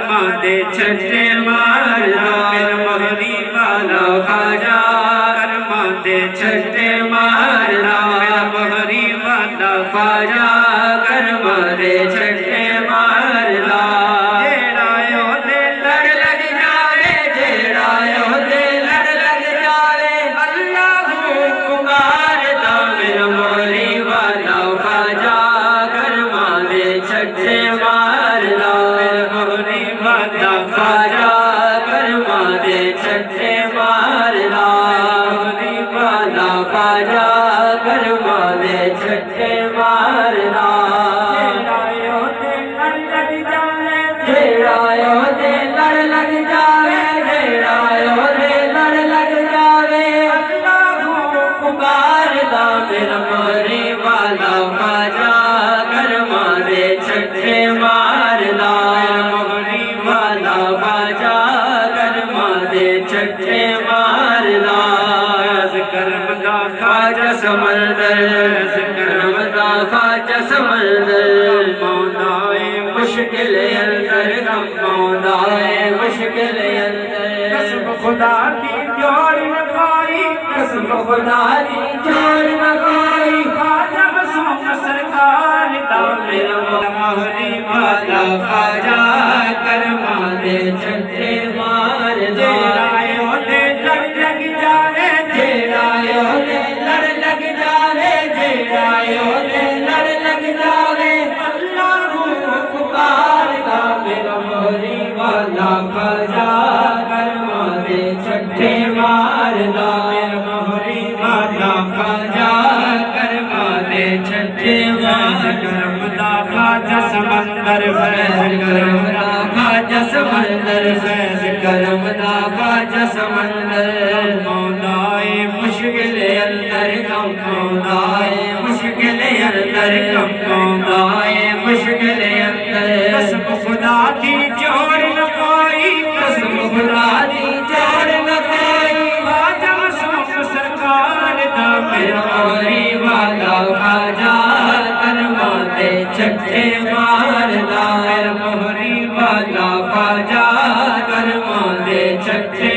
माते छठे मारना मेरा मोहरी वाला खाजा माते छठे मारना मेरा मोहरी वाला खाजा कर माते छठे मारना जेड़ायो दे लड़ लग जावे जेड़ायो दे लड़ लग जावे अल्लाह पुकारदा मेरा मोहरी वाला खाजा कर माते छठे मारना खाजा कर्मा दे छठे मारना वाला खाजा कर्मा दे छठे मारना जेड़ायो दे लड़ लग जावे जेड़ायो दे लड़ लग जावे अल्लाह पुकारदा मेरा मोहरी वाला खाजा कर्मा दे छठे मारना खाजा कर्मा दे छठे मारना करमदा खाजा समंदर करमदा खाजा समंदर मौदाए मुश्किल अंदर गम मौदाए मुश्किल अंदर कसम खुदा की जोड़ न कोई कसम खुदा की जोड़ न कोई खाजा बसों सरकार दा मेरा मोहरी वाला खाजा कर्मा दे छठे मारना जेड़ायो दे लड़ लग जावे जेड़ायो दे लड़ लग जावे जेड़ायो दे लड़ लग जावे अल्लाह पुकारदा मेरा मोहरी वाला खाजा कर्मा दे छठे मारना मेरा मोहरी वाला खाजा कर्मा दे छठे मारना करमदा खाजा समंदर फैल करमदा खाजा समंदर फैज करमदा खाजा समंदर मौलाए मुश्किल अंदर कम मौलाए मुश्किल अंदर कम मौलाए मुश्किल अंदर कसम खुदा की जोड़ न कोई कसम खुदा की जोड़ न कोई खाजा मसूफ सरकार दा मेरा मोहरी वाला खाजा कर्मा दे छठे मारना मेरा मोहरी वाला खाजा कर्मा दे छठे